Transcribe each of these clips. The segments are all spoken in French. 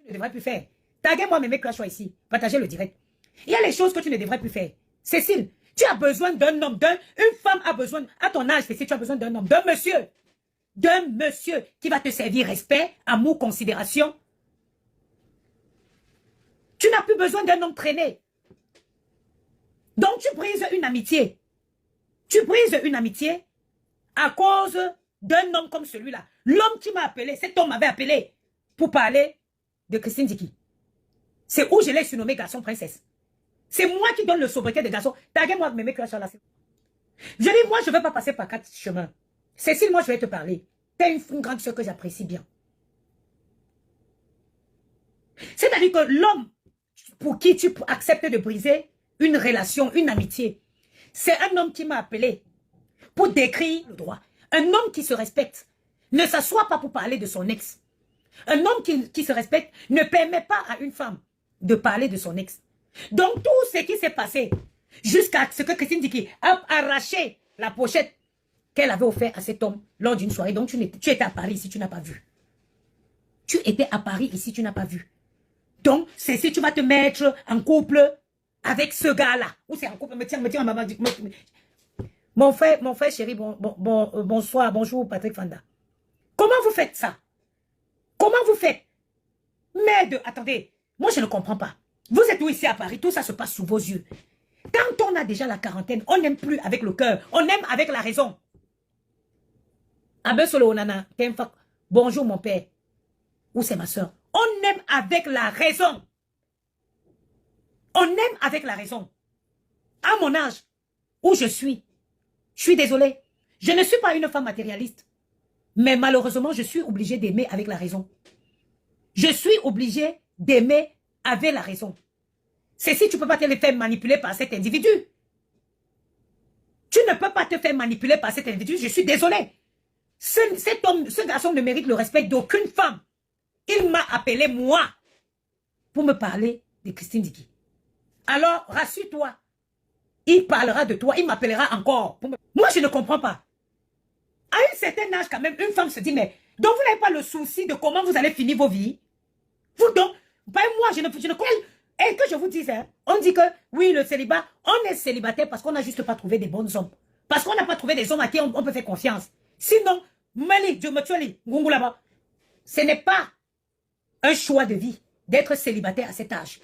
ne devrais plus faire. Taguez-moi Mémé Clash ici. Partagez le direct. Il y a les choses que tu ne devrais plus faire. Cécile, tu as besoin d'un homme, une femme a besoin, à ton âge, Cécile, tu as besoin d'un homme, d'un monsieur qui va te servir respect, amour, considération. Tu n'as plus besoin d'un homme traîné. Donc tu brises une amitié. Tu brises une amitié à cause d'un homme comme celui-là. L'homme qui m'a appelé, cet homme m'avait appelé pour parler de Christine Dicky. C'est où je l'ai surnommé garçon princesse. C'est moi qui donne le sobriquet de garçon. Taguez-moi Mémé Clash là. Je dis, moi, je ne vais pas passer par 4 chemins. Cécile, moi, je vais te parler. Tu es une grande soeur que j'apprécie bien. C'est-à-dire que l'homme pour qui tu acceptes de briser une relation, une amitié, c'est un homme qui m'a appelé pour décrire le droit. Un homme qui se respecte ne s'assoit pas pour parler de son ex. Un homme qui se respecte ne permet pas à une femme de parler de son ex. Donc tout ce qui s'est passé jusqu'à ce que Christine Dicky a arraché la pochette qu'elle avait offerte à cet homme lors d'une soirée. Donc tu étais à Paris ici, tu n'as pas vu. Tu étais à Paris ici, tu n'as pas vu. Donc c'est si tu vas te mettre en couple avec ce gars-là. Ou c'est en couple, me tiens, maman. Mon frère chéri, bonsoir, bonjour Patrick Fanda. Comment vous faites ça? Comment vous faites? Mais attendez, moi je ne comprends pas. Vous êtes où ici à Paris? Tout ça se passe sous vos yeux. Quand on a déjà la quarantaine, on n'aime plus avec le cœur, on aime avec la raison. Abesolo Nana, bonjour mon père. Ou c'est ma soeur. On aime avec la raison. On aime avec la raison. À mon âge, où je suis désolée. Je ne suis pas une femme matérialiste. Mais malheureusement, je suis obligée d'aimer avec la raison. Je suis obligée d'aimer avec la raison. C'est si tu ne peux pas te faire manipuler par cet individu. Tu ne peux pas te faire manipuler par cet individu. Je suis désolée. Ce garçon ne mérite le respect d'aucune femme. Il m'a appelé moi pour me parler de Christine Dicky. Alors, rassure-toi. Il parlera de toi. Il m'appellera encore. Moi, je ne comprends pas. À un certain âge, quand même, une femme se dit, mais donc vous n'avez pas le souci de comment vous allez finir vos vies? Vous donc, ben moi, je ne connais. Et que je vous dise, hein, on dit que, oui, le célibat, on est célibataire parce qu'on n'a juste pas trouvé des bons hommes. Parce qu'on n'a pas trouvé des hommes à qui on peut faire confiance. Sinon, ce n'est pas un choix de vie d'être célibataire à cet âge.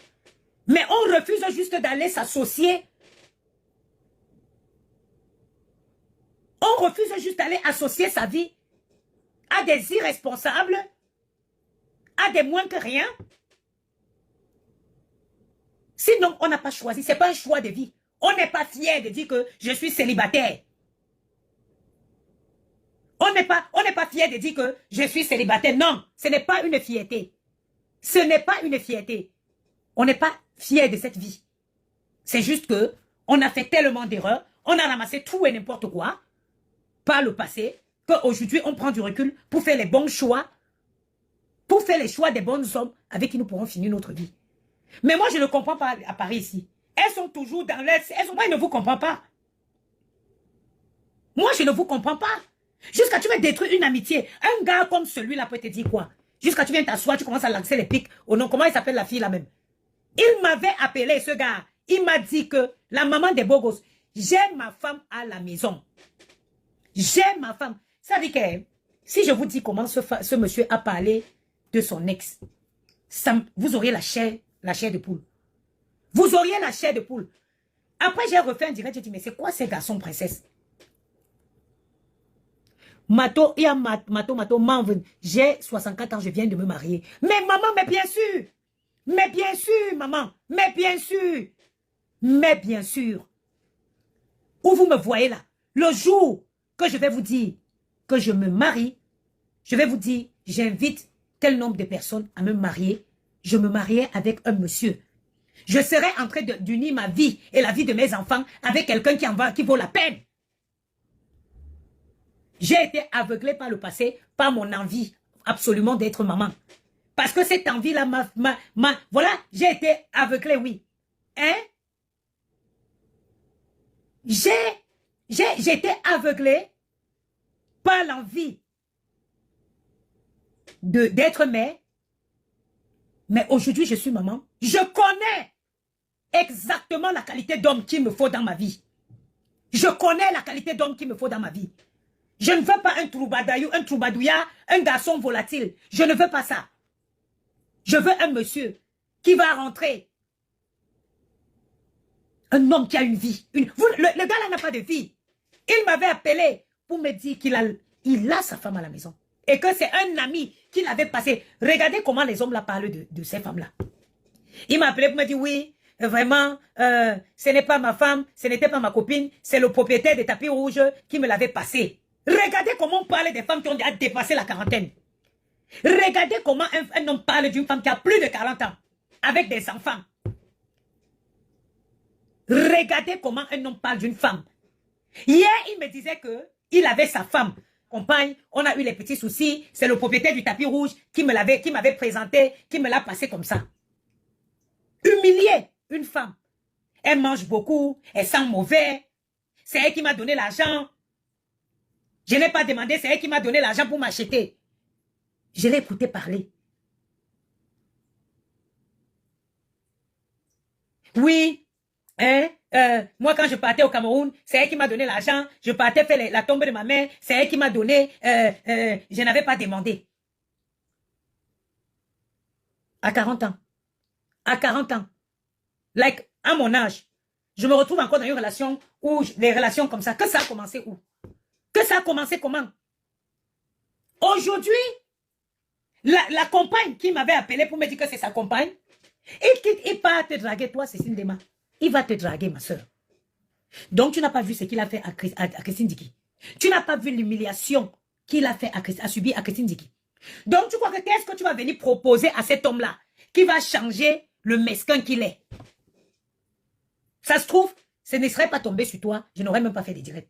Mais on refuse juste d'aller s'associer. On refuse juste d'aller associer sa vie à des irresponsables, à des moins que rien. Sinon, on n'a pas choisi. Ce n'est pas un choix de vie. On n'est pas fier de dire que je suis célibataire. On n'est pas fier de dire que je suis célibataire. Non, ce n'est pas une fierté. Ce n'est pas une fierté. On n'est pas fier de cette vie. C'est juste que on a fait tellement d'erreurs, on a ramassé tout et n'importe quoi par le passé, qu'aujourd'hui on prend du recul pour faire les bons choix, pour faire les choix des bonnes hommes avec qui nous pourrons finir notre vie. Mais moi je ne comprends pas à Paris ici. Elles sont toujours dans l'air. Moi je ne vous comprends pas. Moi je ne vous comprends pas. Jusqu'à tu veux détruire une amitié. Un gars comme celui-là peut te dire quoi? Jusqu'à tu viens t'asseoir, tu commences à lancer les pics. Oh non, comment il s'appelle la fille là même? Il m'avait appelé ce gars. Il m'a dit que la maman des beaux gosses, j'ai ma femme à la maison. J'ai ma femme. Ça dit que si je vous dis comment ce monsieur a parlé de son ex, vous auriez la chair de poule. Vous auriez la chair de poule. Après, j'ai refait un direct, j'ai dit, mais c'est quoi ces garçons princesses? Mato, j'ai 64 ans, je viens de me marier. Mais maman, mais bien sûr. Mais bien sûr, maman. Mais bien sûr. Mais bien sûr. Où vous me voyez là, le jour que je vais vous dire que je me marie, je vais vous dire, j'invite tel nombre de personnes à me marier. Je me mariais avec un monsieur. Je serai en train d'unir ma vie et la vie de mes enfants avec quelqu'un qui vaut la peine. J'ai été aveuglée par le passé, par mon envie absolument d'être maman. Parce que cette envie-là voilà, j'ai été aveuglée, oui. Hein? J'ai été aveuglée par l'envie d'être mère. Mais aujourd'hui, je suis maman. Je connais exactement la qualité d'homme qu'il me faut dans ma vie. Je connais la qualité d'homme qu'il me faut dans ma vie. Je ne veux pas un troubadouya, un garçon volatile. Je ne veux pas ça. Je veux un monsieur qui va rentrer. Un homme qui a une vie. Le gars-là n'a pas de vie. Il m'avait appelé pour me dire qu'il a sa femme à la maison. Et que c'est un ami qui l'avait passé. Regardez comment les hommes là parlent de ces femmes-là. Il m'a appelé pour me dire, oui, vraiment, ce n'est pas ma femme, ce n'était pas ma copine, c'est le propriétaire des tapis rouges qui me l'avait passé. Regardez comment on parle des femmes qui ont déjà dépassé la quarantaine. Regardez comment un homme parle d'une femme qui a plus de 40 ans, avec des enfants. Regardez comment un homme parle d'une femme. Hier, il me disait qu'il avait sa femme, compagne, on a eu les petits soucis, c'est le propriétaire du tapis rouge qui m'avait présenté, qui me l'a passé comme ça. Humilier une femme. Elle mange beaucoup, elle sent mauvais, c'est elle qui m'a donné l'argent. Je n'ai pas demandé, c'est elle qui m'a donné l'argent pour m'acheter. Je l'ai écouté parler. Oui, hein, moi quand je partais au Cameroun, c'est elle qui m'a donné l'argent. Je partais faire la tombe de ma mère, c'est elle qui m'a donné. Je n'avais pas demandé. À 40 ans. À 40 ans. Like, à mon âge. Je me retrouve encore dans une relation où les relations comme ça. Que ça a commencé où? Que ça a commencé comment? Aujourd'hui, la compagne qui m'avait appelé pour me dire que c'est sa compagne, il part te draguer, toi, Cécile Dema. Il va te draguer, ma soeur. Donc, tu n'as pas vu ce qu'il a fait à Christine Dicky. Tu n'as pas vu l'humiliation qu'il a fait à subir à Christine Dicky. Donc, tu crois que qu'est-ce que tu vas venir proposer à cet homme-là qui va changer le mesquin qu'il est? Ça se trouve, ce ne serait pas tombé sur toi, je n'aurais même pas fait des directs.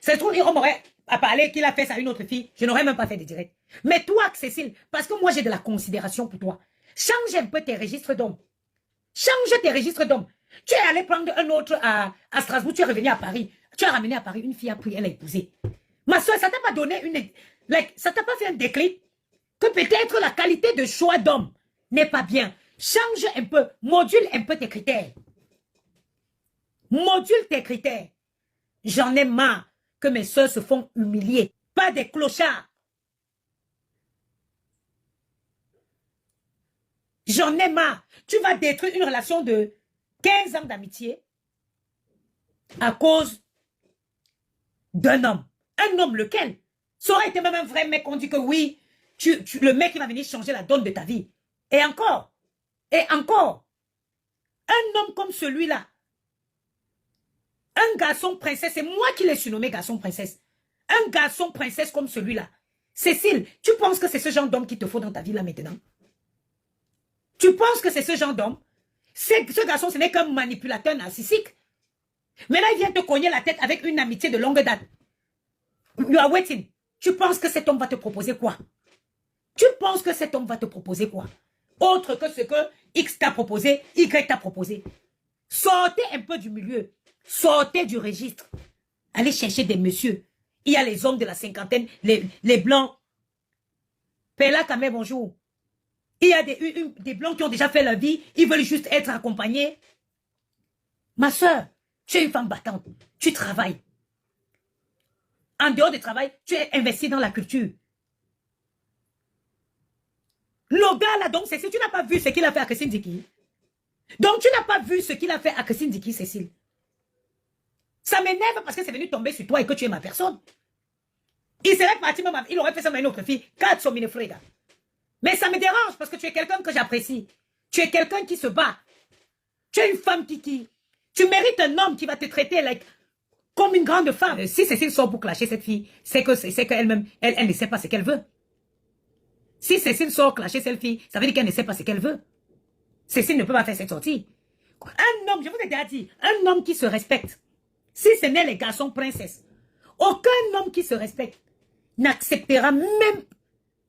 Ça se trouve, on m'aurait parlé qu'il a fait ça à une autre fille, je n'aurais même pas fait des directs. Mais toi, Cécile, parce que moi j'ai de la considération pour toi, change un peu tes registres d'hommes. Change tes registres d'hommes. Tu es allé prendre un autre à Strasbourg, tu es revenu à Paris. Tu as ramené à Paris une fille, après elle a épousé. Ma soeur, ça t'a pas donné ça t'a pas fait un déclic que peut-être la qualité de choix d'homme n'est pas bien. Change un peu, module un peu tes critères. Module tes critères. J'en ai marre que mes soeurs se font humilier. Pas des clochards. J'en ai marre. Tu vas détruire une relation de 15 ans d'amitié à cause d'un homme. Un homme lequel? Ça aurait été même un vrai mec. On dit que oui, le mec qui va venir changer la donne de ta vie. Et encore. Un homme comme celui-là. Un garçon princesse, c'est moi qui l'ai surnommé garçon princesse. Un garçon princesse comme celui-là. Cécile, tu penses que c'est ce genre d'homme qu'il te faut dans ta vie là maintenant? Tu penses que c'est ce genre d'homme? Ce garçon, ce n'est qu'un manipulateur narcissique. Mais là, il vient te cogner la tête avec une amitié de longue date. You are waiting. Tu penses que cet homme va te proposer quoi? Tu penses que cet homme va te proposer quoi? Autre que ce que X t'a proposé, Y t'a proposé. Sortez un peu du milieu. Sortez du registre. Allez chercher des messieurs. Il y a les hommes de la cinquantaine, les blancs. Pella Kamé, bonjour. Il y a des blancs qui ont déjà fait leur vie. Ils veulent juste être accompagnés. Ma soeur, tu es une femme battante. Tu travailles. En dehors du travail, tu es investi dans la culture. Le gars là, donc, Cécile, tu n'as pas vu ce qu'il a fait à Christine Dicky. Donc, tu n'as pas vu ce qu'il a fait à Christine Dicky, Cécile. Ça m'énerve parce que c'est venu tomber sur toi et que tu es ma personne. Il serait parti même, il aurait fait ça à une autre fille. Mais ça me dérange parce que tu es quelqu'un que j'apprécie. Tu es quelqu'un qui se bat. Tu es une femme qui... Tu mérites un homme qui va te traiter comme une grande femme. Si Cécile sort pour clasher cette fille, c'est qu'elle-même, elle ne sait pas ce qu'elle veut. Si Cécile sort clasher cette fille, ça veut dire qu'elle ne sait pas ce qu'elle veut. Cécile ne peut pas faire cette sortie. Un homme, je vous ai déjà dit, un homme qui se respecte, si ce n'est les garçons princesses, aucun homme qui se respecte n'acceptera même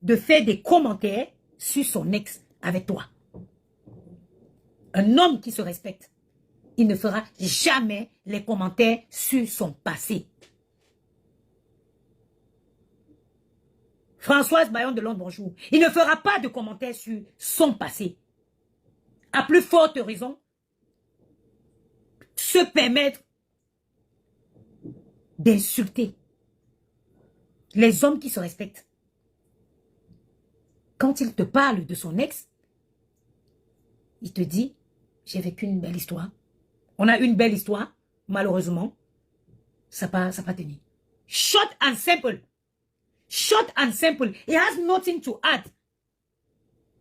de faire des commentaires sur son ex avec toi. Un homme qui se respecte, il ne fera jamais les commentaires sur son passé. Françoise Bayon de Londres, bonjour. Il ne fera pas de commentaires sur son passé. à plus forte raison, se permettre d'insulter les hommes qui se respectent. Quand il te parle de son ex, il te dit, j'ai vécu une belle histoire. On a une belle histoire, malheureusement, ça n'a pas tenu. Short and simple. Short and simple. It has nothing to add.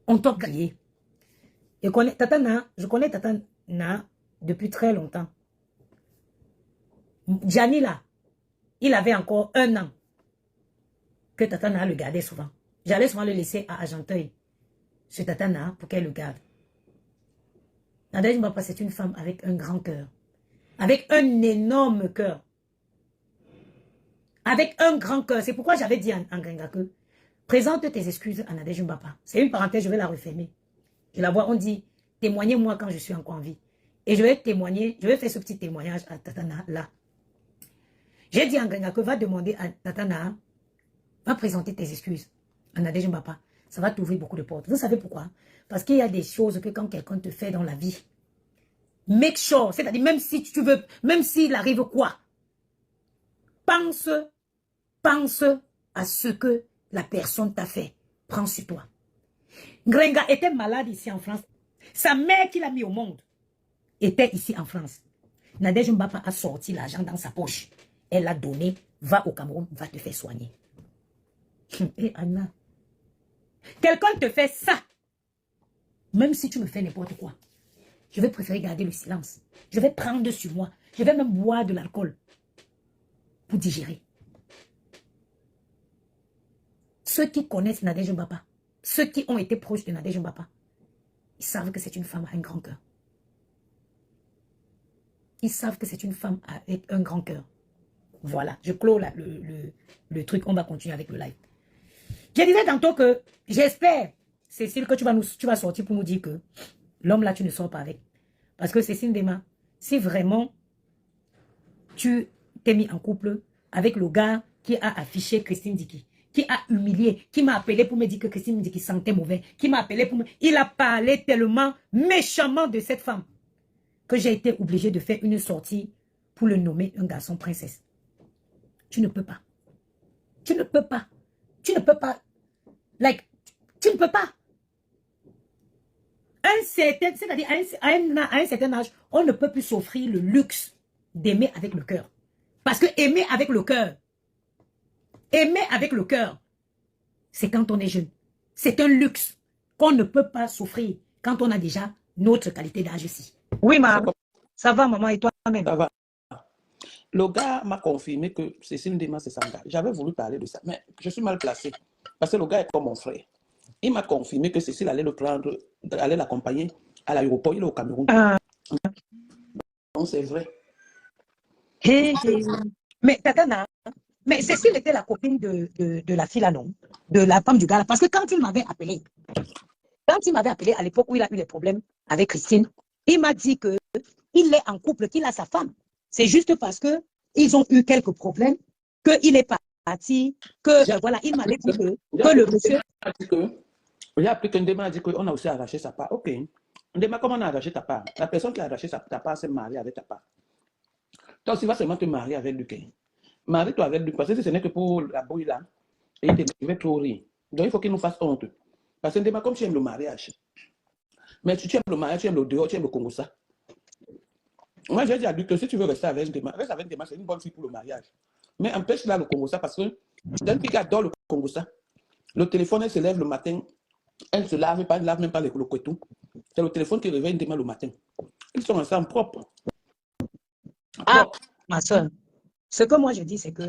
On t'a gagné. Je connais Tatana depuis très longtemps. Gianni là, il avait encore 1 an que Tatana le gardait souvent. J'allais souvent le laisser à Argenteuil, ce Tatana, pour qu'elle le garde. Nadège Mbapa, c'est une femme avec un grand cœur. Avec un énorme cœur. Avec un grand cœur. C'est pourquoi j'avais dit en Gringa que présente tes excuses à Nadège Mbapa. C'est une parenthèse, je vais la refermer. Je la vois, on dit, témoignez-moi quand je suis encore en vie. Et je vais témoigner, je vais faire ce petit témoignage à Tatana là. J'ai dit en Gringa que va demander à Tatana, va présenter tes excuses à Nadège Mbapa. Ça va t'ouvrir beaucoup de portes. Vous savez pourquoi? Parce qu'il y a des choses que quand quelqu'un te fait dans la vie, make sure, c'est-à-dire même si tu veux, même s'il arrive quoi, pense à ce que la personne t'a fait. Prends sur toi. Gringa était malade ici en France. Sa mère qui l'a mis au monde était ici en France. Nadège Mbapa a sorti l'argent dans sa poche. Elle l'a donné. Va au Cameroun, va te faire soigner. Et Anna, quelqu'un te fait ça. Même si tu me fais n'importe quoi, je vais préférer garder le silence. Je vais prendre sur moi. Je vais même boire de l'alcool pour digérer. Ceux qui connaissent Nadège Mbapa, ceux qui ont été proches de Nadège Mbapa, ils savent que c'est une femme à un grand cœur. Ils savent que c'est une femme avec un grand cœur. Voilà, je clôt là, le truc. On va continuer avec le live. Je disais tantôt que j'espère, Cécile, que tu vas sortir pour nous dire que l'homme là, tu ne sors pas avec. Parce que Cécile Dema, si vraiment tu t'es mis en couple avec le gars qui a affiché Christine Dicky, qui a humilié, qui m'a appelé pour me dire que Christine Dicky sentait mauvais, qui m'a appelé pour me... Il a parlé tellement méchamment de cette femme que j'ai été obligée de faire une sortie pour le nommer un garçon princesse. Tu ne peux pas. Tu ne peux pas. Tu ne peux pas. Like, tu ne peux pas. C'est-à-dire à un certain âge, on ne peut plus s'offrir le luxe d'aimer avec le cœur. Parce que aimer avec le cœur, c'est quand on est jeune. C'est un luxe qu'on ne peut pas s'offrir quand on a déjà notre qualité d'âge ici. Oui, maman. Ça va, maman, et toi-même? Ça va. Le gars m'a confirmé que Cécile Dema, c'est son gars. J'avais voulu parler de ça, mais je suis mal placé. Parce que le gars est comme mon frère. Il m'a confirmé que Cécile allait le prendre, allait l'accompagner à l'aéroport. Il est au Cameroun. Donc, c'est vrai. Mais Tatana, mais Cécile était la copine de la fille là, non? De la femme du gars là. Parce que quand il m'avait appelé à l'époque où il a eu des problèmes avec Christine, il m'a dit qu'il est en couple, qu'il a sa femme. C'est juste parce qu'ils ont eu quelques problèmes qu'il est parti, que voilà, il m'avait dit que le monsieur... J'ai appris que Ndema a dit qu'on a aussi arraché sa part. Ok. Ndema, comment on a arraché ta part? La personne qui a arraché ta part s'est mariée avec ta part. Toi aussi, va seulement te marier avec lui. Marie-toi avec lui, parce que ce n'est que pour la bouille là, et il va trop rire. Donc il faut qu'il nous fasse honte. Parce que Ndema, comme tu aimes le mariage, mais si tu aimes le mariage, tu aimes le dehors, tu aimes le Congo ça. Moi, j'ai dit à lui que si tu veux rester avec Ndema, reste avec Ndema, c'est une bonne fille pour le mariage. Mais empêche là le Congo ça, parce que d'un qui adore le Congo ça, le téléphone, elle se lève le matin, elle ne se lave pas, elle ne lave même pas le couetou. C'est le téléphone qui réveille Ndema le matin. Ils sont ensemble propres. Ah, ma soeur, ce que moi je dis, c'est que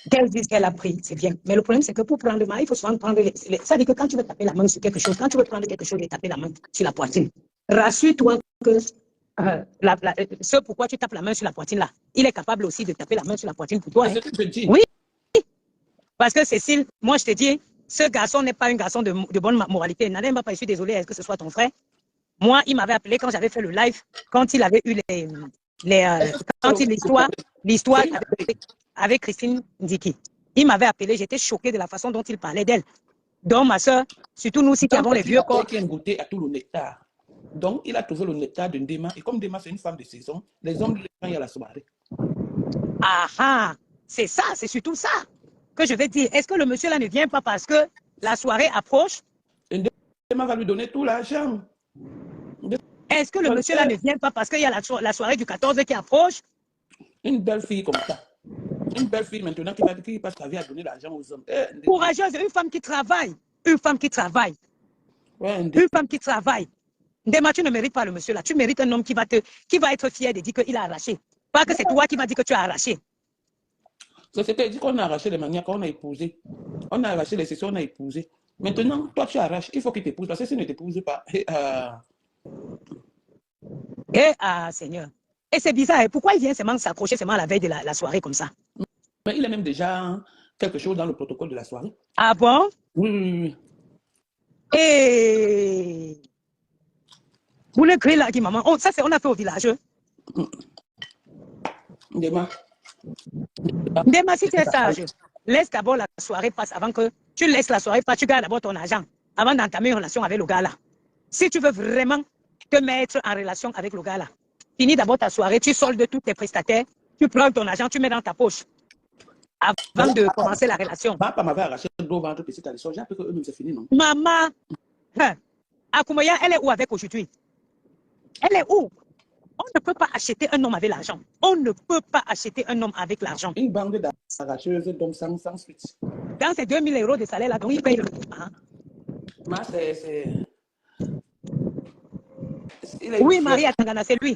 qu'elle dise qu'elle a pris, c'est bien. Mais le problème, c'est que pour prendre le mari, il faut souvent prendre... Ça veut dire que quand tu veux taper la main sur quelque chose, quand tu veux prendre quelque chose et taper la main sur la poitrine, rassure-toi que ce pourquoi tu tapes la main sur la poitrine là, il est capable aussi de taper la main sur la poitrine pour toi. C'est ce que je dis. Oui. Parce que Cécile, moi je te dis, ce garçon n'est pas un garçon de bonne moralité. Nadège Mbapa, je suis désolée, est-ce que ce soit ton frère? Moi, il m'avait appelé quand j'avais fait le live, quand il avait eu l'histoire avec Christine Dicky. Il m'avait appelé, j'étais choquée de la façon dont il parlait d'elle. Donc, ma soeur, surtout nous aussi qui avons les vieux corps. Qui aiment goûter à tout le nectar. Donc, il a trouvé le nectar de Ndema. Et comme Ndema, c'est une femme de saison, les hommes lui prennent à la soirée. Ah ah, c'est ça, c'est surtout ça que je vais dire. Est-ce que le monsieur là ne vient pas parce que la soirée approche? Et Ndema va lui donner tout l'argent. Est-ce que le monsieur là ne vient pas parce qu'il y a la soirée du 14 qui approche? Une belle fille comme ça. Une belle fille maintenant qui passe sa vie à donner l'argent aux hommes. Courageuse, une femme qui travaille. Une femme qui travaille. Ouais, Une femme qui travaille. Ndema, tu ne mérites pas le monsieur là. Tu mérites un homme qui va être fier de dire qu'il a arraché. Pas que c'est toi qui vas dire que tu as arraché. C'était dit qu'on a arraché les manières qu'on a épousé. On a arraché les sessions, on a épousé. Maintenant, toi, tu arraches. Il faut qu'il t'épouse. Parce que s'il ne t'épouse pas. Seigneur. Et c'est bizarre. Et pourquoi il vient seulement s'accrocher seulement à la veille de la soirée comme ça? Mais il a même déjà quelque chose dans le protocole de la soirée. Ah bon? Oui. Et vous le créez là, dit maman. Oh, ça, c'est on a fait au village. Ndema, si tu es sage, laisse d'abord la soirée passe avant que tu laisses la soirée passer. Tu gardes d'abord ton argent avant d'entamer une relation avec le gars là. Si tu veux vraiment te mettre en relation avec le gars là, finis d'abord ta soirée, tu soldes tous tes prestataires, tu prends ton argent, tu mets dans ta poche avant de commencer la relation. Papa m'avait arraché le gros ventre petit à l'histoire. J'ai appris que eux-mêmes c'est fini, non? Maman, Akoumaya, elle est où avec aujourd'hui? Elle est où? On ne peut pas acheter un homme avec l'argent. On ne peut pas acheter un homme avec l'argent. Une bande d'arracheuses, donc sans suite. Dans ces 2 000 € de salaire là, donc il paye le Ma, oui, Marie Atangana, c'est lui.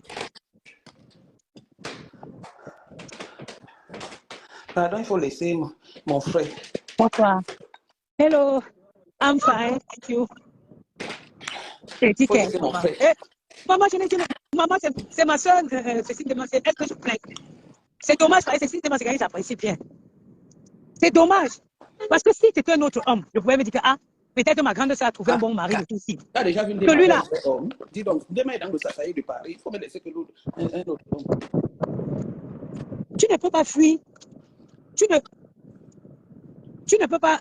Pardon, il faut laisser mon frère. Bonsoir. Hello, I'm fine, thank you. Maman, maman, c'est ma soeur, Cécile Demas, est-ce que je plains? C'est dommage, parce que Cécile Demas, c'est j'apprécie bien. C'est dommage. Parce que si c'était un autre homme, je pouvais me dire que, peut-être ma grande soeur a trouvé un bon mari et tout ci. Tu as déjà vu celui-là. Dis donc, demain est dans le Sasaï de Paris, il faut me laisser que l'autre, un autre homme. Tu ne peux pas fuir. Tu ne peux pas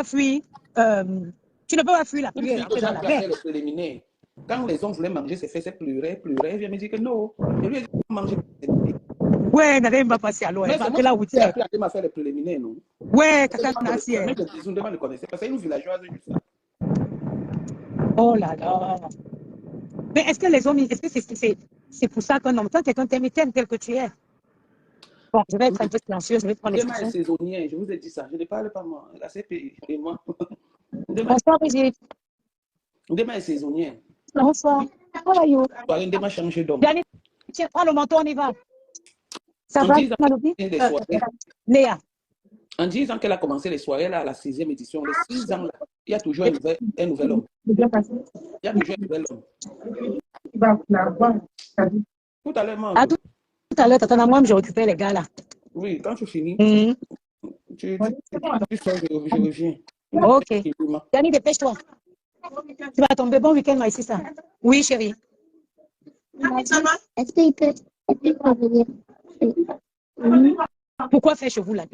fuir. Tu ne peux pas fuir la pluie et rentrer dans la mer. Quand les hommes voulaient manger ses fesses, pleurait, il vient me dire que non. Et lui, il dit manger. Ouais, Nadine va passer à l'eau. Elle va là où tu es. Elle m'a fait les préliminaires, non? Ouais, Kaka Nassi. Mais je ne connaissais pas. C'est une villageoise juste là. Oh là là. Mais est-ce que les hommes, est-ce que c'est pour ça qu'un homme, toi, quelqu'un t'aime tel que tu es? Bon, je vais être un peu silencieuse, je vais prendre les Demain est saisonnier, je vous ai dit ça. Je ne parle pas moi. La CPI et moi. Bonsoir, Brigitte. Demain est saisonnier. Bonsoir. How are you? Demain changer d'homme. Tiens, prends le manteau, on y va. Ça va, Malobi? Léa. En 10 ans qu'elle a commencé les soirées, là, à la 6e édition, les 6 ans, là, il y a toujours un nouvel homme. Il y a toujours un nouvel homme. Tout à l'heure, moi. Tout à l'heure, t'attends, moi, je récupère les gars là. Oui, quand tu finis, tu sors, je reviens. Ok. Yannick, dépêche-toi. Tu vas tomber. Bon week-end, moi, ici, ça. Oui, chérie. Est-ce qu'il peut venir? Pourquoi faire chez vous là?